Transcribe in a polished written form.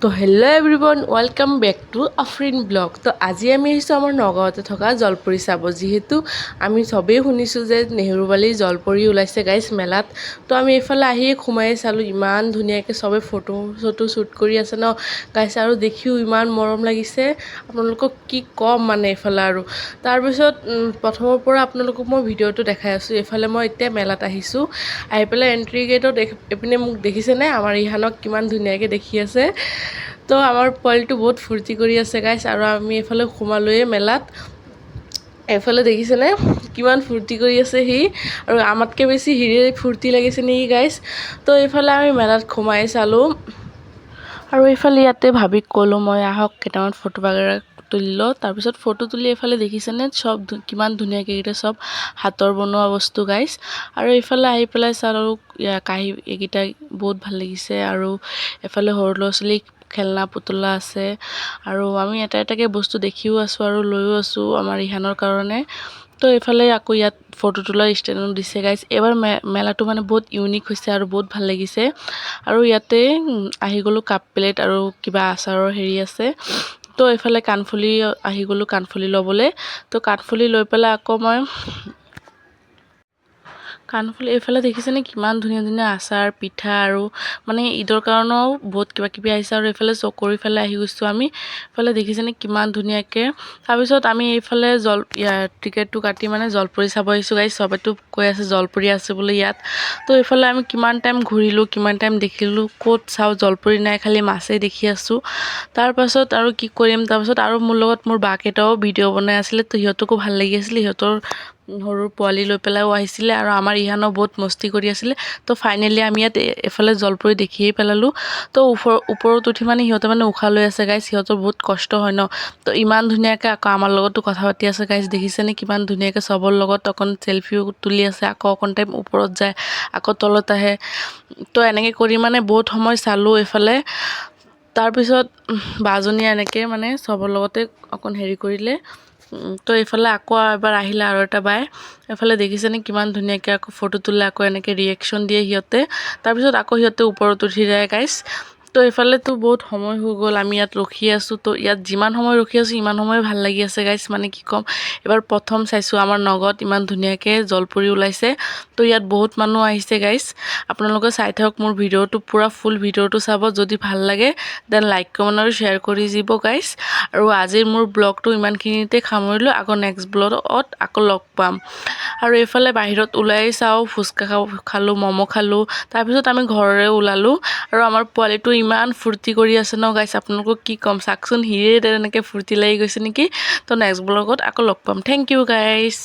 তো hello' everyone welcome back to Afrin blog. তো আজি আমি আহিছোঁ আমাৰ নগাঁৱতে থকা জলপৰী চাব, যিহেতু আমি চবেই শুনিছোঁ যে নেহেৰুবালিৰ জলপৰী ওলাইছে গাইছ মেলাত। তো আমি এইফালে আহিয়ে সোমাই চালোঁ, ইমান ধুনীয়াকৈ চবে ফটো শ্বুট কৰি আছে ন গাইছ, আৰু দেখিও ইমান মৰম লাগিছে। আপোনালোকক কি ক'ম মানে এইফালে আৰু তাৰপিছত প্ৰথমৰ পৰা আপোনালোকক মই ভিডিঅ'টো দেখাই আছোঁ। এইফালে মই এতিয়া মেলাত আহিছোঁ, আহি পেলাই এণ্ট্ৰি গেটত এইপিনে মোক দেখিছেনে আমাৰ ইহানক কিমান ধুনীয়াকৈ দেখি আছে। তো আমাৰ পোৱালিটো বহুত ফূৰ্তি কৰি আছে গাইছ, আৰু আমি এইফালে সোমালোৱে মেলাত। এইফালে দেখিছেনে কিমান ফূৰ্তি কৰি আছে সি, আৰু আমাতকৈ বেছি হিৰে ফূৰ্তি লাগিছে নেকি গাইছ। তো এইফালে আমি মেলাত সোমাই চালোঁ, আৰু এইফালে ইয়াতে ভাবিক ক'লোঁ মই আহক কেইটামান ফটো বাগেৰা তুলি লওঁ। তাৰপিছত ফটো তুলি এইফালে দেখিছেনে চব কিমান ধুনীয়াকৈ এইকেইটা চব হাতৰ বনোৱা বস্তু গাইছ। আৰু এইফালে আহি পেলাই চালোঁ কাঁহী এইকেইটা বহুত ভাল লাগিছে, আৰু এফালে সৰু ল'ৰা ছোৱালী খেলনা পুতলা আছে, আৰু আমি এটা এটাকৈ বস্তু দেখিও আছোঁ আৰু লৈও আছোঁ আমাৰ ইহানৰ কাৰণে। তো এইফালে আকৌ ইয়াত ফটো তোলাৰ ষ্টেণ্ডো দিছে গাইছ। এইবাৰ মেলাটো মানে বহুত ইউনিক হৈছে আৰু বহুত ভাল লাগিছে। আৰু ইয়াতে আহি গ'লোঁ কাপ প্লেট আৰু কিবা আচাৰৰ হেৰি আছে। তো এইফালে কাণফুলি আহি গ'লোঁ কাণফুলি ল'বলৈ। তো কাণফুলি লৈ পেলাই আকৌ মই কাণফুলি এইফালে দেখিছেনে কিমান ধুনীয়া ধুনীয়া আচাৰ পিঠা, আৰু মানে ঈদৰ কাৰণেও বহুত কিবা কিবি আহিছে। আৰু এইফালে চকৰি ফালে আহি গৈছোঁ আমি, এইফালে দেখিছেনে কিমান ধুনীয়াকৈ। তাৰপিছত আমি এইফালে টিকেটটো কাটি মানে জলপৰী চাব আহিছোঁ গাইছ। চবেতো কৈ আছে জলপৰী আছে বোলে ইয়াত। তো এইফালে আমি কিমান টাইম ঘূৰিলোঁ, কিমান টাইম দেখিলোঁ, ক'ত চাওঁ জলপৰী নাই, খালি মাছেই দেখি আছোঁ। তাৰপাছত আৰু কি কৰিম, তাৰপাছত আৰু মোৰ লগত মোৰ বাকেইটাও ভিডিঅ' বনাই আছিলে। তো সিহঁতকো ভাল লাগি আছিলে, সিহঁতৰ সৰু পোৱালি লৈ পেলাইও আহিছিলে, আৰু আমাৰ ইহানো বহুত মস্তি কৰি আছিলে। তো ফাইনেলি আমি ইয়াত এইফালে জলপৰী দেখিয়েই পেলালোঁ। তো ওপৰত উঠি মানে সিহঁতে মানে উশাহ লৈ আছে গাইছ, সিহঁতৰ বহুত কষ্ট হয় ন। তো ইমান ধুনীয়াকৈ আকৌ আমাৰ লগতো কথা পাতি আছে গাইছ, দেখিছেনে কিমান ধুনীয়াকৈ চবৰ লগত অকণ চেল্ফিও তুলি আছে, আকৌ অকণ টাইম ওপৰত যায় আকৌ তলত আহে। তো এনেকৈ কৰি মানে বহুত সময় চালোঁ এইফালে। তাৰপিছত বাজনীয়ে এনেকৈ মানে চবৰ লগতে অকণ হেৰি কৰিলে। তো এইফালে আকৌ এবাৰ আহিলে আৰু এটা বাই, এইফালে দেখিছেনে কিমান ধুনীয়াকৈ আকৌ ফটো তোলে, আকৌ এনেকৈ ৰিয়েকশ্যন দিয়ে সিহঁতে। তাৰপিছত আকৌ সিহঁতে ওপৰত উঠি যায় গাইছ। তো এইফালেতো বহুত সময় হৈ গ'ল, আমি ইয়াত ৰখি আছোঁ। তো ইয়াত যিমান সময় ৰখি আছোঁ ইমান সময় ভাল লাগি আছে গাইছ, মানে কি ক'ম। এবাৰ প্ৰথম চাইছোঁ আমাৰ নগাঁৱত ইমান ধুনীয়াকৈ জলপৰী ওলাইছে। তো ইয়াত বহুত মানুহ আহিছে গাইছ। আপোনালোকে চাই থাকক মোৰ ভিডিঅ'টো, পূৰা ফুল ভিডিঅ'টো চাব। যদি ভাল লাগে দেন লাইক কমেণ্ট আৰু শ্বেয়াৰ কৰি দিব গাইছ। আৰু আজিৰ মোৰ ব্লগটো ইমানখিনিতে সামৰিলোঁ, আকৌ নেক্সট ব্লগত আকৌ লগ পাম। আৰু এইফালে বাহিৰত ওলাই চাওঁ, ফুচকা খালোঁ, ম'ম' খালোঁ। তাৰপিছত আমি ঘৰলৈ ওলালোঁ, আৰু আমাৰ পোৱালিটো ইমান ফূৰ্তি কৰি আছে ন গাইছ, আপোনালোকক কি ক'ম চাওকচোন, সিয়ে তেনেকৈ ফূৰ্তি লাগি গৈছে নেকি। তো নেক্সট ব্লগত আকৌ লগ পাম। থেংক ইউ গাইছ।